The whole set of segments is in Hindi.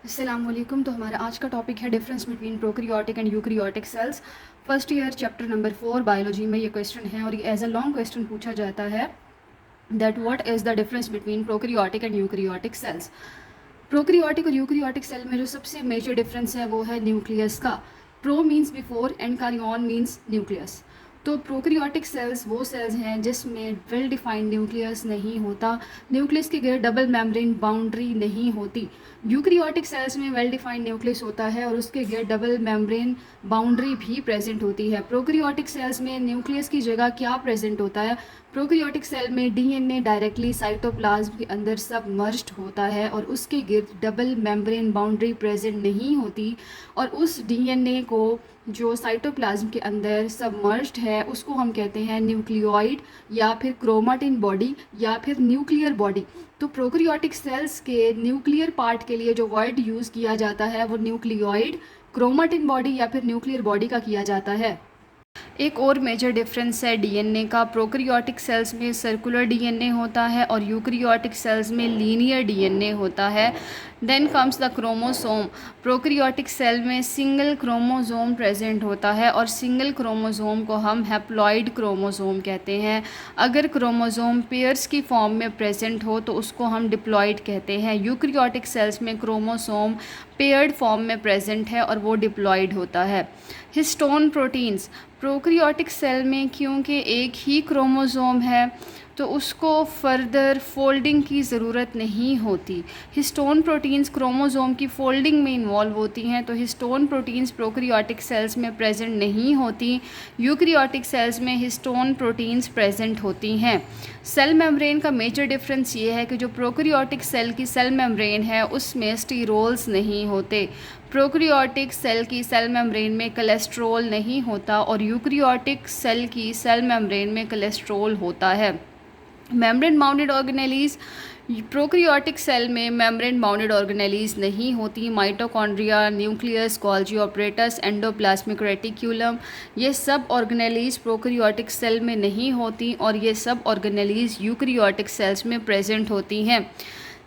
अस्सलामुअलैकुम। तो हमारा आज का टॉपिक है difference between prokaryotic and eukaryotic sales. First year chapter number 4 biology में ये क्वेश्चन है और ये एज अ लॉन्ग क्वेश्चन पूछा जाता है that what is the difference between prokaryotic and eukaryotic sales. Prokaryotic और यूकैरियोटिक सेल में जो सबसे मेजर डिफरेंस है वो है न्यूक्लियस का। Pro means before and karyon means nucleus. तो प्रोकैरियोटिक सेल्स वो सेल्स हैं जिसमें वेल डिफाइंड न्यूक्लियस नहीं होता, न्यूक्लियस के गिर्द डबल मेम्ब्रेन बाउंड्री नहीं होती। यूकैरियोटिक सेल्स में वेल डिफाइंड न्यूक्लियस होता है और उसके गिर्द डबल मेम्ब्रेन बाउंड्री भी प्रेजेंट होती है। प्रोकैरियोटिक सेल्स में न्यूक्लियस की जगह क्या प्रेजेंट होता है? प्रोकैरियोटिक सेल में डीएनए डायरेक्टली साइटोप्लाज्म के अंदर सबमर्ज्ड होता है और उसके गिर्द डबल मेम्ब्रेन बाउंड्री प्रेजेंट नहीं होती, और उस डीएनए को जो साइटोप्लाज्म के अंदर सबमर्ज्ड है उसको हम कहते हैं न्यूक्लियोइड या फिर क्रोमाटिन बॉडी या फिर न्यूक्लियर बॉडी। तो प्रोकैरियोटिक सेल्स के न्यूक्लियर पार्ट के लिए जो वर्ड यूज़ किया जाता है वो न्यूक्लियोइड, क्रोमाटिन बॉडी या फिर न्यूक्लियर बॉडी का किया जाता है। एक और मेजर डिफरेंस है डीएनए का। प्रोकैरियोटिक सेल्स में सर्कुलर डीएनए होता है और यूकैरियोटिक सेल्स में लीनियर डीएनए होता है। Then comes the chromosome. Prokaryotic cell में सिंगल क्रोमोसोम प्रेजेंट होता है और सिंगल क्रोमोसोम को हम हैप्लॉइड क्रोमोसोम कहते हैं। अगर क्रोमोसोम पेयर्स की फॉर्म में प्रेजेंट हो तो उसको हम डिप्लॉइड कहते हैं। यूकैरियोटिक सेल्स में क्रोमोसोम पेयर्ड फॉर्म में प्रेजेंट है और वो डिप्लॉइड होता है। Histone proteins. प्रोकैरियोटिक सेल में क्योंकि एक ही क्रोमोसोम है तो उसको फर्दर फोल्डिंग की ज़रूरत नहीं होती। हिस्टोन प्रोटीन्स क्रोमोसोम की फोल्डिंग में इन्वॉल्व होती हैं, तो हिस्टोन प्रोटीन्स प्रोकैरियोटिक सेल्स में प्रेजेंट नहीं होती। यूकैरियोटिक सेल्स में हिस्टोन प्रोटीन्स प्रेजेंट होती हैं। सेल मेम्ब्रेन का मेजर डिफरेंस ये है कि जो प्रोकैरियोटिक सेल की सेल मेम्ब्रेन है उसमें स्टीरोल्स नहीं होते। प्रोकैरियोटिक सेल की सेल मेम्ब्रेन में कोलेस्ट्रॉल नहीं होता और यूकैरियोटिक सेल की सेल मेम्ब्रेन में कोलेस्ट्रॉल होता है। Membrane bounded organelles. Prokaryotic cell में मेम्ब्रेन बाउंडेड ऑर्गेनेलीज नहीं होती। Mitochondria, nucleus, Golgi apparatus, endoplasmic reticulum, ये सब ऑर्गेनेलीज प्रोकैरियोटिक सेल में नहीं होती और ये सब ऑर्गेनेलीज यूकैरियोटिक सेल्स में प्रेजेंट होती हैं।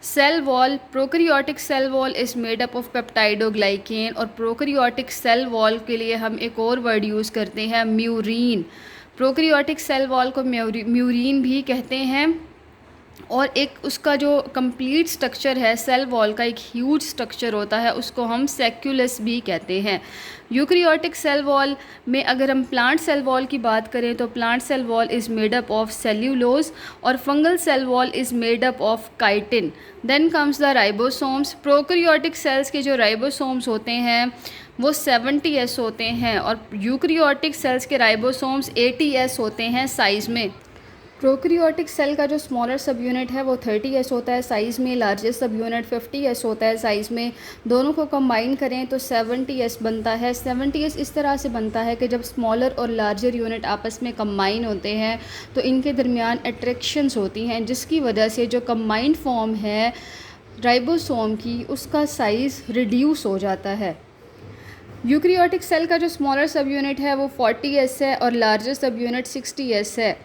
Cell wall. Prokaryotic cell wall is made up of peptidoglycan, और प्रोकैरियोटिक सेल वॉल के लिए हम एक और वर्ड यूज़ करते हैं म्यूरीन। प्रोकैरियोटिक सेल वॉल को म्यूरीन भी कहते हैं। और एक उसका जो कंप्लीट स्ट्रक्चर है सेल वॉल का, एक ह्यूज स्ट्रक्चर होता है, उसको हम सेक्यूलस भी कहते हैं। यूकैरियोटिक सेल वॉल में अगर हम प्लांट सेल वॉल की बात करें तो plant cell wall is made up of cellulose और fungal cell wall is made up of chitin. Then comes the ribosomes. Prokaryotic cells के जो राइबोसोम्स होते हैं वो 70S होते हैं और यूकैरियोटिक सेल्स के राइबोसोम्स 80S होते हैं साइज़ में। प्रोकैरियोटिक सेल का जो स्मॉलर सब यूनिट है वो 30S होता है साइज़ में, लार्जेस्ट सब यूनिट 50S होता है साइज़ में। दोनों को कंबाइन करें तो 70S बनता है। 70S इस तरह से बनता है कि जब स्मॉलर और लार्जर यूनिट आपस में कंबाइन होते हैं तो इनके दरमियान अट्रैक्शंस होती हैं, जिसकी वजह से जो कंबाइंड फॉर्म है राइबोसोम की उसका साइज़ रिड्यूस हो जाता है। यूकैरियोटिक सेल का जो स्मॉलर सब यूनिट है वो 40S है और लार्जर सब यूनिट 60S है।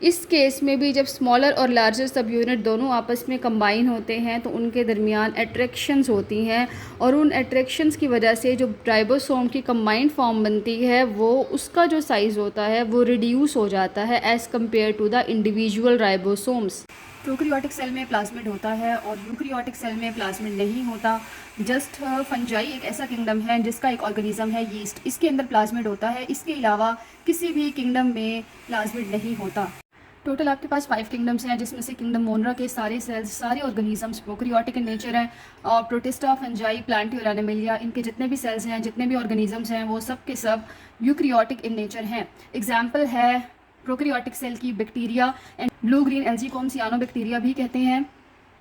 इस केस में भी जब स्मॉलर और लार्जर सब यूनिट दोनों आपस में कंबाइन होते हैं तो उनके दरमियान अट्रैक्शंस होती हैं और उन अट्रैक्शंस की वजह से जो राइबोसोम की कंबाइंड फॉर्म बनती है वो उसका जो साइज़ होता है वो रिड्यूस हो जाता है as compare to the individual ribosomes. Prokaryotic cell में प्लाज्मिड होता है और यूकैरियोटिक सेल में प्लाज्मिड नहीं होता। जस्ट फंजाई एक ऐसा किंगडम है जिसका एक ऑर्गेनिज्म है यीस्ट, इसके अंदर प्लाज्मिड होता है। इसके अलावा किसी भी किंगडम में प्लाज्मिड नहीं होता। टोटल आपके पास 5 किंगडम्स हैं जिसमें से किंगडम मोनरा के सारे सेल्स, सारे ऑर्गेनिजम्स प्रोकैरियोटिक इन नेचर हैं। और प्रोटिस्टा, फंजाई, प्लांटी और एनिमलिया, इनके जितने भी सेल्स हैं, जितने भी ऑर्गेनिजम्स हैं वो सब के सब यूकैरियोटिक इन नेचर हैं। एग्जाम्पल है प्रोकैरियोटिक सेल की bacteria and blue green algae को हम सियानोबैक्टीरिया भी कहते हैं।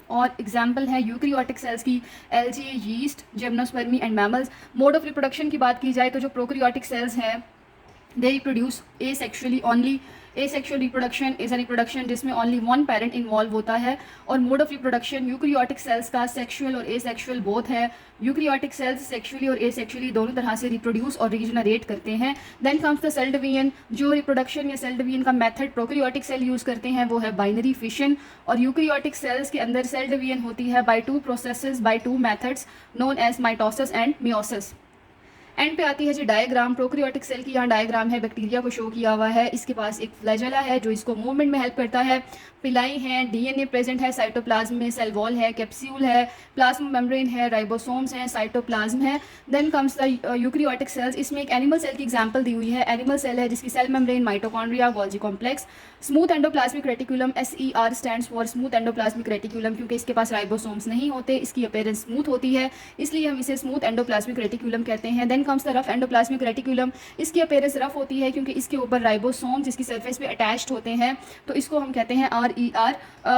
और एग्जाम्पल है यूकैरियोटिक सेल्स की algae, yeast, gymnosperms and mammals. Mode of reproduction की बात की जाए तो जो प्रोकैरियोटिक सेल्स हैं they reproduce asexually only. Asexual reproduction is a reproduction जिसमें ओनली वन पेरेंट इन्वॉल्व होता है। और mode of reproduction eukaryotic cells का सेक्सुअल और एसेक्सुअल बोथ है। यूकैरियोटिक सेल्स सेक्सुअली और एसेक्सुअली दोनों तरह से रिप्रोड्यूस और रीजनरेट करते हैं। Then comes the cell division. जो रिप्रोडक्शन या सेल डिवीजन का मेथड प्रोकैरियोटिक सेल यूज़ करते हैं वो है बाइनरी फिशन। और यूकैरियोटिक सेल्स के अंदर सेल डिवीजन होती है by two processes by two methods known as mitosis and meiosis. End पे आती है जी डायग्राम। प्रोकैरियोटिक सेल की यहाँ डायग्राम है, बैक्टीरिया को शो किया हुआ है। इसके पास एक फ्लैजेला है जो इसको मूवमेंट में हेल्प करता है। पिलाई है, डीएनए प्रेजेंट है साइटोप्लाज्म में, सेल वॉल है, कैप्सूल है, प्लाज्मा मेम्ब्रेन है, राइबोसोम्स हैं, साइटोप्लाज्म है। Then comes the eukaryotic cells. इसमें एक एनिमल सेल की एग्जांपल दी हुई है। एनिमल सेल है जिसकी cell membrane, mitochondria, Golgi complex, smooth endoplasmic reticulum. SER stands for smooth endoplasmic reticulum, क्योंकि इसके पास राइबोसोम्स नहीं होते, इसकी अपीयरेंस स्मूथ होती है, इसलिए हम इसे स्मूथ एंडोप्लाज्मिक रेटिकुलम कहते हैं। Then comes the rough endoplasmic reticulum. इसकी अपीयरेंस रफ होती है क्योंकि इसके ऊपर राइबोसोम्स जिसकी सरफेस पे अटैच्ड होते हैं, तो इसको हम कहते हैं RER।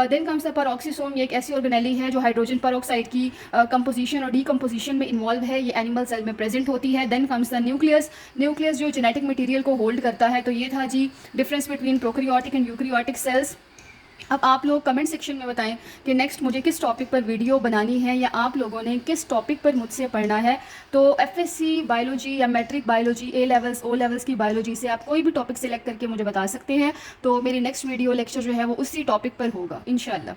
Then comes the peroxisome. ये एक ऐसी ऑर्गेनेली है जो हाइड्रोजन पेरोक्साइड की कंपोजिशन और डीकम्पोजिशन में इन्वॉल्व है। ये एनिमल सेल में प्रेजेंट होती है। Then comes the nucleus. Nucleus जो जेनेटिक मटेरियल को होल्ड करता है। तो ये था जी difference between prokaryotic and eukaryotic cells. अब आप लोग कमेंट सेक्शन में बताएं कि नेक्स्ट मुझे किस टॉपिक पर वीडियो बनानी है या आप लोगों ने किस टॉपिक पर मुझसे पढ़ना है। तो FSC बायोलॉजी या matric biology, A levels O levels की बायोलॉजी से आप कोई भी टॉपिक सिलेक्ट करके मुझे बता सकते हैं। तो मेरी नेक्स्ट वीडियो लेक्चर जो है वो उसी टॉपिक पर होगा इंशाल्लाह।